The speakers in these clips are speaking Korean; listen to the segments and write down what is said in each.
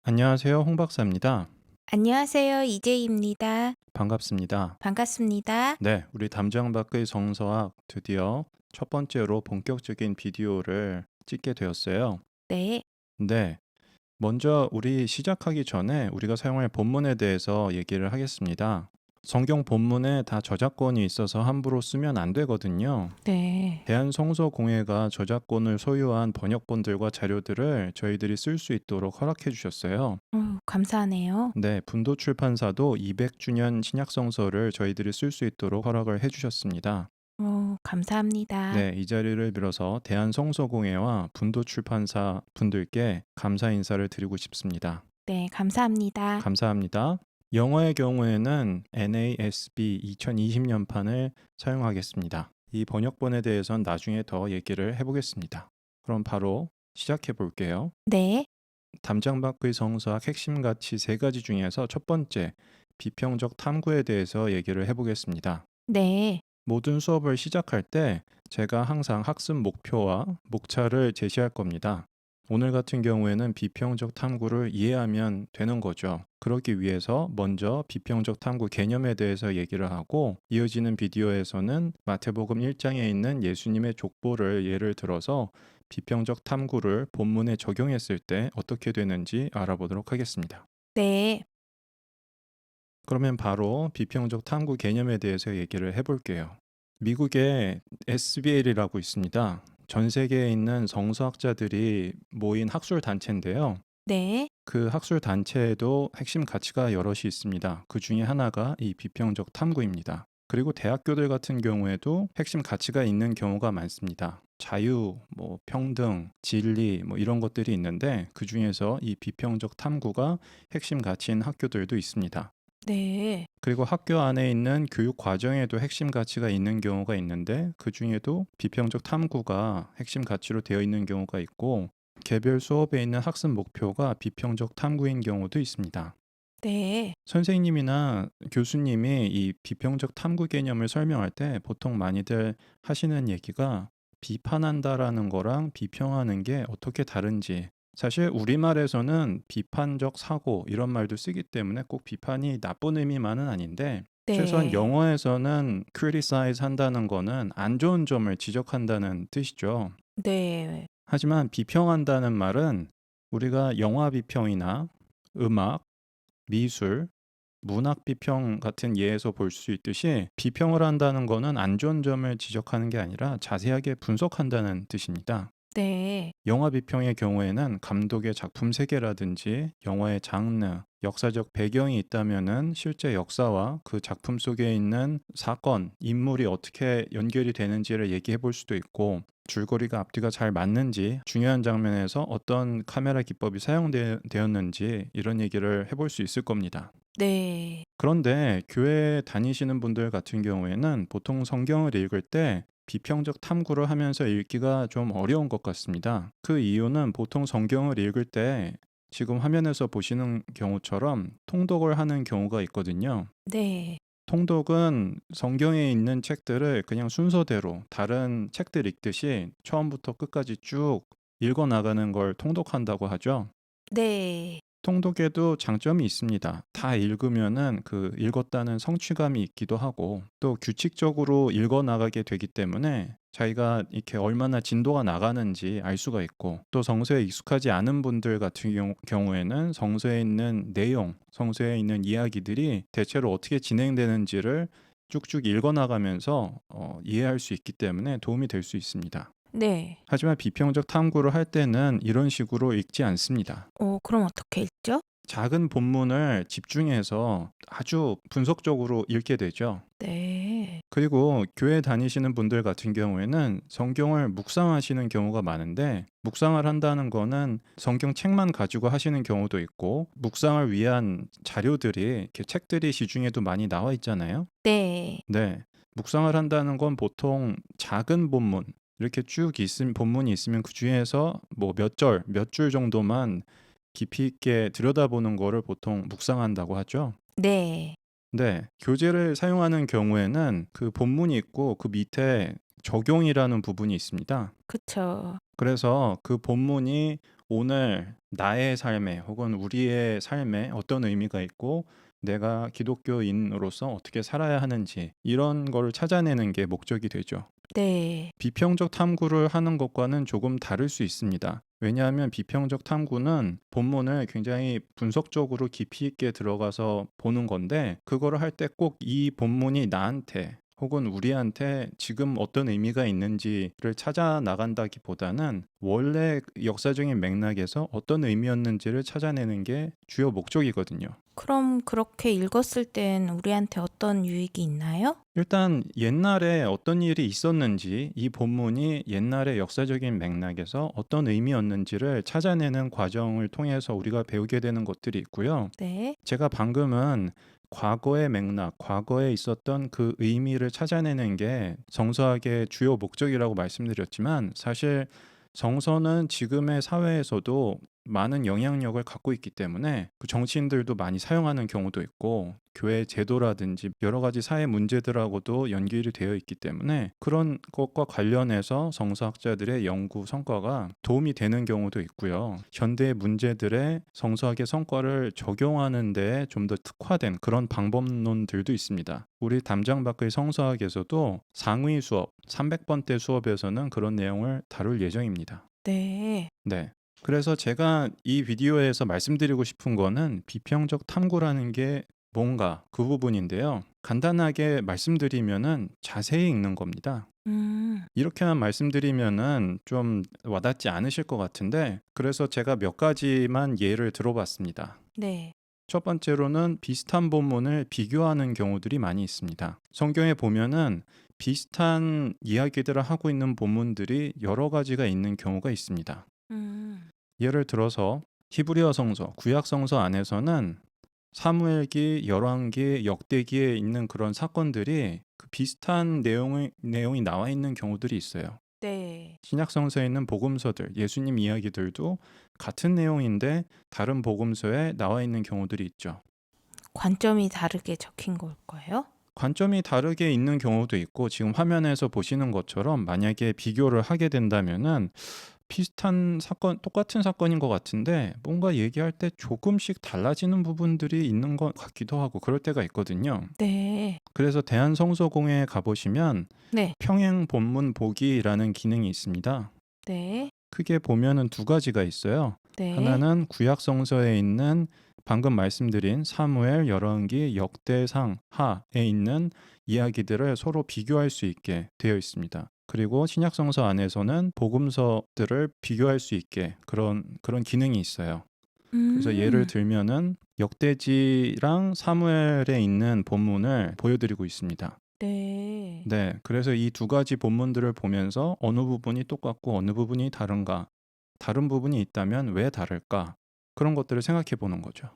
안녕하세요. 홍 박사입니다. 안녕하세요. 이재희입니다. 반갑습니다. 반갑습니다. 네, 우리 담장 밖의 성서학 드디어 첫 번째로 본격적인 비디오를 찍게 되었어요. 네. 네, 먼저 우리 시작하기 전에 우리가 사용할 본문에 대해서 얘기를 하겠습니다. 성경 본문에 다 저작권이 있어서 함부로 쓰면 안 되거든요. 네. 대한성서공회가 저작권을 소유한 번역본들과 자료들을 저희들이 쓸 수 있도록 허락해 주셨어요. 감사하네요. 네, 분도출판사도 200주년 신약성서를 저희들이 쓸 수 있도록 허락을 해주셨습니다. 감사합니다. 네, 이 자리를 빌어서 대한성서공회와 분도출판사 분들께 감사 인사를 드리고 싶습니다. 네, 감사합니다. 감사합니다. 영어의 경우에는 NASB 2020년판을 사용하겠습니다. 이 번역본에 대해서는 나중에 더 얘기를 해보겠습니다. 그럼 바로 시작해 볼게요. 네. 담장 밖의 성서학 핵심 가치 세 가지 중에서 첫 번째, 비평적 탐구에 대해서 얘기를 해보겠습니다. 네. 모든 수업을 시작할 때 제가 항상 학습 목표와 목차를 제시할 겁니다. 오늘 같은 경우에는 비평적 탐구를 이해하면 되는 거죠. 그러기 위해서 먼저 비평적 탐구 개념에 대해서 얘기를 하고, 이어지는 비디오에서는 마태복음 1장에 있는 예수님의 족보를 예를 들어서 비평적 탐구를 본문에 적용했을 때 어떻게 되는지 알아보도록 하겠습니다. 네. 그러면 바로 비평적 탐구 개념에 대해서 얘기를 해볼게요. 미국에 SBL이라고 있습니다. 전 세계에 있는 성서학자들이 모인 학술 단체인데요. 네. 그 학술 단체에도 핵심 가치가 여럿이 있습니다. 그 중에 하나가 이 비평적 탐구입니다. 그리고 대학교들 같은 경우에도 핵심 가치가 있는 경우가 많습니다. 자유, 평등, 진리, 이런 것들이 있는데 그 중에서 이 비평적 탐구가 핵심 가치인 학교들도 있습니다. 네. 그리고 학교 안에 있는 교육 과정에도 핵심 가치가 있는 경우가 있는데 그 중에도 비평적 탐구가 핵심 가치로 되어 있는 경우가 있고, 개별 수업에 있는 학습 목표가 비평적 탐구인 경우도 있습니다. 네. 선생님이나 교수님이 이 비평적 탐구 개념을 설명할 때 보통 많이들 하시는 얘기가 비판한다라는 거랑 비평하는 게 어떻게 다른지, 사실 우리말에서는 비판적 사고 이런 말도 쓰기 때문에 꼭 비판이 나쁜 의미만은 아닌데, 최소한 네. 영어에서는 criticize 한다는 거는 안 좋은 점을 지적한다는 뜻이죠. 네. 하지만 비평한다는 말은 우리가 영화 비평이나 음악, 미술, 문학 비평 같은 예에서 볼 수 있듯이, 비평을 한다는 거는 안 좋은 점을 지적하는 게 아니라 자세하게 분석한다는 뜻입니다. 네. 영화 비평의 경우에는 감독의 작품 세계라든지 영화의 장르, 역사적 배경이 있다면은 실제 역사와 그 작품 속에 있는 사건, 인물이 어떻게 연결이 되는지를 얘기해 볼 수도 있고, 줄거리가 앞뒤가 잘 맞는지, 중요한 장면에서 어떤 카메라 기법이 사용되었는지 이런 얘기를 해볼 수 있을 겁니다. 네. 그런데 교회 다니시는 분들 같은 경우에는 보통 성경을 읽을 때 비평적 탐구를 하면서 읽기가 좀 어려운 것 같습니다. 그 이유는 보통 성경을 읽을 때 지금 화면에서 보시는 경우처럼 통독을 하는 경우가 있거든요. 네. 통독은 성경에 있는 책들을 그냥 순서대로 다른 책들 읽듯이 처음부터 끝까지 쭉 읽어 나가는 걸 통독한다고 하죠. 네. 통독에도 장점이 있습니다. 다 읽으면은 그 읽었다는 성취감이 있기도 하고, 또 규칙적으로 읽어 나가게 되기 때문에 자기가 이렇게 얼마나 진도가 나가는지 알 수가 있고, 또 성서에 익숙하지 않은 분들 같은 경우에는 성서에 있는 내용, 성서에 있는 이야기들이 대체로 어떻게 진행되는지를 쭉쭉 읽어 나가면서 이해할 수 있기 때문에 도움이 될 수 있습니다. 네. 하지만 비평적 탐구를 할 때는 이런 식으로 읽지 않습니다. 그럼 어떻게 읽죠? 작은 본문을 집중해서 아주 분석적으로 읽게 되죠. 네. 그리고 교회 다니시는 분들 같은 경우에는 성경을 묵상하시는 경우가 많은데, 묵상을 한다는 거는 성경책만 가지고 하시는 경우도 있고, 묵상을 위한 자료들이, 이렇게 책들이 시중에도 많이 나와 있잖아요. 네. 네. 묵상을 한다는 건 보통 작은 본문, 이렇게 쭉 있으면, 본문이 있으면 그 중에서 몇 줄 정도만 깊이 있게 들여다보는 거를 보통 묵상한다고 하죠. 네. 네. 교재를 사용하는 경우에는 그 본문이 있고 그 밑에 적용이라는 부분이 있습니다. 그쵸. 그래서 그 본문이 오늘 나의 삶에 혹은 우리의 삶에 어떤 의미가 있고 내가 기독교인으로서 어떻게 살아야 하는지 이런 걸 찾아내는 게 목적이 되죠. 네. 비평적 탐구를 하는 것과는 조금 다를 수 있습니다. 왜냐하면 비평적 탐구는 본문을 굉장히 분석적으로 깊이 있게 들어가서 보는 건데 그거를 할 때 꼭 이 본문이 나한테 혹은 우리한테 지금 어떤 의미가 있는지를 찾아 나간다기보다는 원래 역사적인 맥락에서 어떤 의미였는지를 찾아내는 게 주요 목적이거든요. 그럼 그렇게 읽었을 땐 우리한테 어떤 유익이 있나요? 일단 옛날에 어떤 일이 있었는지 이 본문이 옛날의 역사적인 맥락에서 어떤 의미였는지를 찾아내는 과정을 통해서 우리가 배우게 되는 것들이 있고요. 네. 제가 방금은 과거의 맥락, 과거에 있었던 그 의미를 찾아내는 게 정서학의 주요 목적이라고 말씀드렸지만 사실 정서는 지금의 사회에서도 많은 영향력을 갖고 있기 때문에 그 정치인들도 많이 사용하는 경우도 있고 교회 제도라든지 여러 가지 사회 문제들하고도 연결이 되어 있기 때문에 그런 것과 관련해서 정서학자들의 연구 성과가 도움이 되는 경우도 있고요. 현대의 문제들의 정서학의 성과를 적용하는 데에 좀 더 특화된 그런 방법론들도 있습니다. 우리 담장 밖의 성서학에서도 상위 수업, 300번대 수업에서는 그런 내용을 다룰 예정입니다. 네. 네. 그래서 제가 이 비디오에서 말씀드리고 싶은 거는 비평적 탐구라는 게 뭔가 그 부분인데요. 간단하게 말씀드리면은 자세히 읽는 겁니다. 음. 이렇게만 말씀드리면은 좀 와닿지 않으실 것 같은데 그래서 제가 몇 가지만 예를 들어봤습니다. 네. 첫 번째로는 비슷한 본문을 비교하는 경우들이 많이 있습니다. 성경에 보면은 비슷한 이야기들을 하고 있는 본문들이 여러 가지가 있는 경우가 있습니다. 음. 예를 들어서 히브리어 성서, 구약 성서 안에서는 사무엘기, 열왕기, 역대기에 있는 그런 사건들이 그 비슷한 내용이 나와 있는 경우들이 있어요. 네. 신약 성서에 있는 복음서들, 예수님 이야기들도 같은 내용인데 다른 복음서에 나와 있는 경우들이 있죠. 관점이 다르게 적힌 걸까요? 관점이 다르게 있는 경우도 있고 지금 화면에서 보시는 것처럼 만약에 비교를 하게 된다면은 비슷한 사건, 똑같은 사건인 것 같은데 뭔가 얘기할 때 조금씩 달라지는 부분들이 있는 것 같기도 하고 그럴 때가 있거든요. 네. 그래서 대한성서공회에 가보시면 네. 평행 본문 보기라는 기능이 있습니다. 네. 크게 보면은 두 가지가 있어요. 네. 하나는 구약 성서에 있는 방금 말씀드린 사무엘, 열왕기, 역대상, 하에 있는 이야기들을 서로 비교할 수 있게 되어 있습니다. 그리고 신약 성서 안에서는 복음서들을 비교할 수 있게 그런 기능이 있어요. 그래서 예를 음. 들면은 역대지랑 사무엘에 있는 본문을 보여드리고 있습니다. 네. 네, 그래서 이 두 가지 본문들을 보면서 어느 부분이 똑같고 어느 부분이 다른가, 다른 부분이 있다면 왜 다를까? 그런 것들을 생각해 보는 거죠.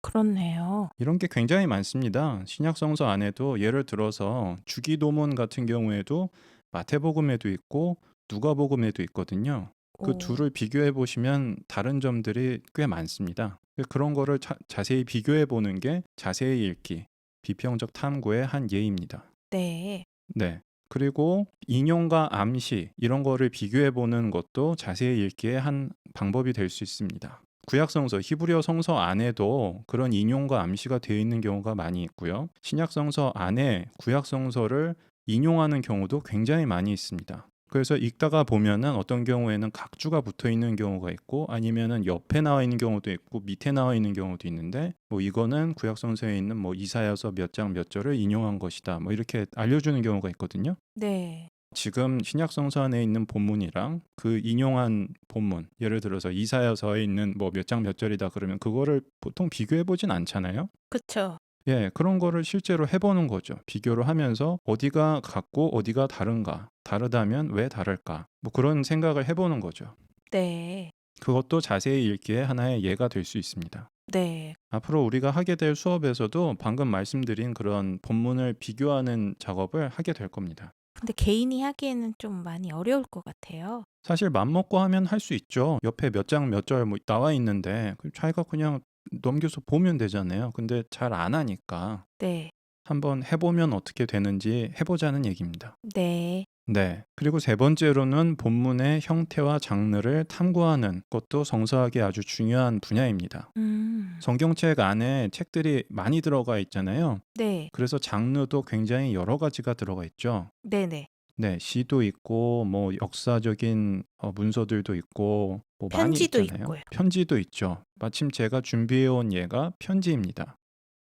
그렇네요. 이런 게 굉장히 많습니다. 신약 성서 안에도 예를 들어서 주기도문 같은 경우에도 마태복음에도 있고 누가복음에도 있거든요. 그 오. 둘을 비교해 보시면 다른 점들이 꽤 많습니다. 그런 거를 자세히 비교해 보는 게 자세히 읽기, 비평적 탐구의 한 예입니다. 네. 네. 그리고 인용과 암시 이런 거를 비교해 보는 것도 자세히 읽기의 한 방법이 될 수 있습니다. 구약 성서, 히브리어 성서 안에도 그런 인용과 암시가 되어 있는 경우가 많이 있고요. 신약 성서 안에 구약 성서를 인용하는 경우도 굉장히 많이 있습니다. 그래서 읽다가 보면은 어떤 경우에는 각주가 붙어 있는 경우가 있고 아니면은 옆에 나와 있는 경우도 있고 밑에 나와 있는 경우도 있는데 뭐 이거는 구약 성서에 있는 뭐 이사야서 몇 장 몇 절을 인용한 것이다. 뭐 이렇게 알려주는 경우가 있거든요. 네. 지금 신약 성서 안에 있는 본문이랑 그 인용한 본문, 예를 들어서 이사야서에 있는 뭐 몇 장 몇 절이다 그러면 그거를 보통 비교해 보진 않잖아요. 그쵸. 예, 그런 거를 실제로 해보는 거죠. 비교를 하면서 어디가 같고 어디가 다른가, 다르다면 왜 다를까, 뭐 그런 생각을 해보는 거죠. 네. 그것도 자세히 읽기에 하나의 예가 될 수 있습니다. 네. 앞으로 우리가 하게 될 수업에서도 방금 말씀드린 그런 본문을 비교하는 작업을 하게 될 겁니다. 근데 개인이 하기에는 좀 많이 어려울 것 같아요. 사실 맘먹고 하면 할 수 있죠. 옆에 몇 장 몇 절 뭐 나와 있는데 자기가 그냥 넘겨서 보면 되잖아요. 근데 잘 안 하니까 네. 한번 해보면 어떻게 되는지 해보자는 얘기입니다. 네. 네. 그리고 세 번째로는 본문의 형태와 장르를 탐구하는 것도 성서학의 아주 중요한 분야입니다. 음. 성경책 안에 책들이 많이 들어가 있잖아요. 네. 그래서 장르도 굉장히 여러 가지가 들어가 있죠. 네네. 네. 시도 있고 뭐 역사적인 문서들도 있고 뭐 많이 편지도 있잖아요. 있고요. 편지도 있죠. 마침 제가 준비해 온 예가 편지입니다.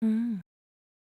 음.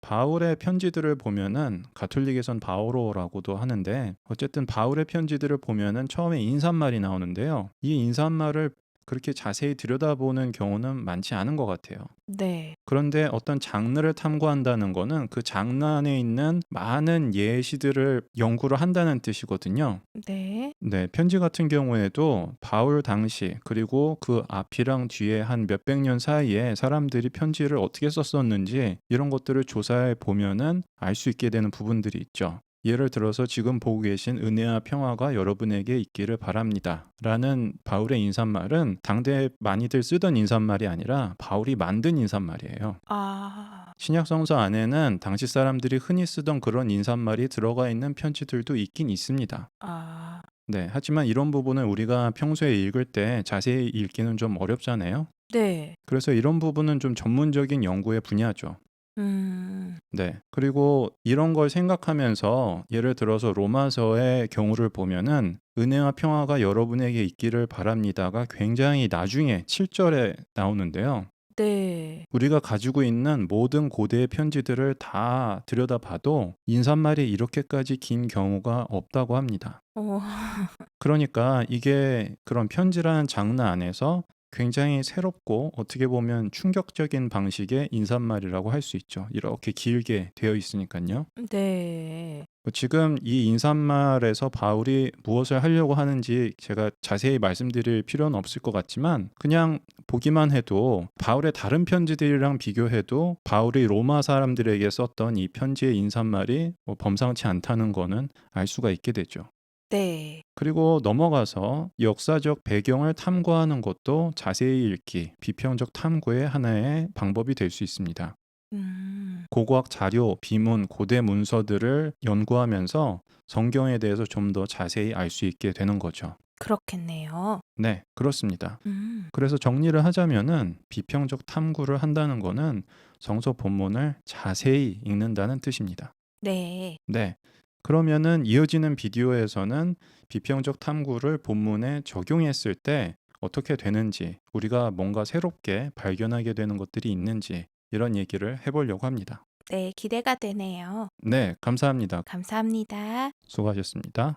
바울의 편지들을 보면은 가톨릭에선 바오로라고도 하는데 어쨌든 바울의 편지들을 보면은 처음에 인사말이 나오는데요. 이 인사말을 그렇게 자세히 들여다보는 경우는 많지 않은 것 같아요. 네. 그런데 어떤 장르를 탐구한다는 거는 그 장르 안에 있는 많은 예시들을 연구를 한다는 뜻이거든요. 네. 네, 편지 같은 경우에도 바울 당시 그리고 그 앞이랑 뒤에 한 몇백 년 사이에 사람들이 편지를 어떻게 썼었는지 이런 것들을 조사해 보면은 알 수 있게 되는 부분들이 있죠. 예를 들어서 지금 보고 계신 은혜와 평화가 여러분에게 있기를 바랍니다. 라는 바울의 인사말은 당대 많이들 쓰던 인사말이 아니라 바울이 만든 인사말이에요. 아. 신약 성서 안에는 당시 사람들이 흔히 쓰던 그런 인사말이 들어가 있는 편지들도 있긴 있습니다. 아. 네. 하지만 이런 부분을 우리가 평소에 읽을 때 자세히 읽기는 좀 어렵잖아요. 네. 그래서 이런 부분은 좀 전문적인 연구의 분야죠. 음. 네. 그리고 이런 걸 생각하면서 예를 들어서 로마서의 경우를 보면은 은혜와 평화가 여러분에게 있기를 바랍니다가 굉장히 나중에 7절에 나오는데요. 네. 우리가 가지고 있는 모든 고대의 편지들을 다 들여다봐도 인사말이 이렇게까지 긴 경우가 없다고 합니다. 어. 그러니까 이게 그런 편지라는 장르 안에서 굉장히 새롭고 어떻게 보면 충격적인 방식의 인사말이라고 할 수 있죠. 이렇게 길게 되어 있으니까요. 네. 지금 이 인사말에서 바울이 무엇을 하려고 하는지 제가 자세히 말씀드릴 필요는 없을 것 같지만 그냥 보기만 해도 바울의 다른 편지들이랑 비교해도 바울이 로마 사람들에게 썼던 이 편지의 인사말이 뭐 범상치 않다는 거는 알 수가 있게 되죠. 네. 그리고 넘어가서 역사적 배경을 탐구하는 것도 자세히 읽기, 비평적 탐구의 하나의 방법이 될 수 있습니다. 음. 고고학 자료, 비문, 고대 문서들을 연구하면서 성경에 대해서 좀 더 자세히 알 수 있게 되는 거죠. 그렇겠네요. 네, 그렇습니다. 음. 그래서 정리를 하자면은 비평적 탐구를 한다는 거는 성서 본문을 자세히 읽는다는 뜻입니다. 네. 네. 그러면은 이어지는 비디오에서는 비평적 탐구를 본문에 적용했을 때 어떻게 되는지, 우리가 뭔가 새롭게 발견하게 되는 것들이 있는지 이런 얘기를 해보려고 합니다. 네. 기대가 되네요. 네, 감사합니다. 감사합니다. 수고하셨습니다.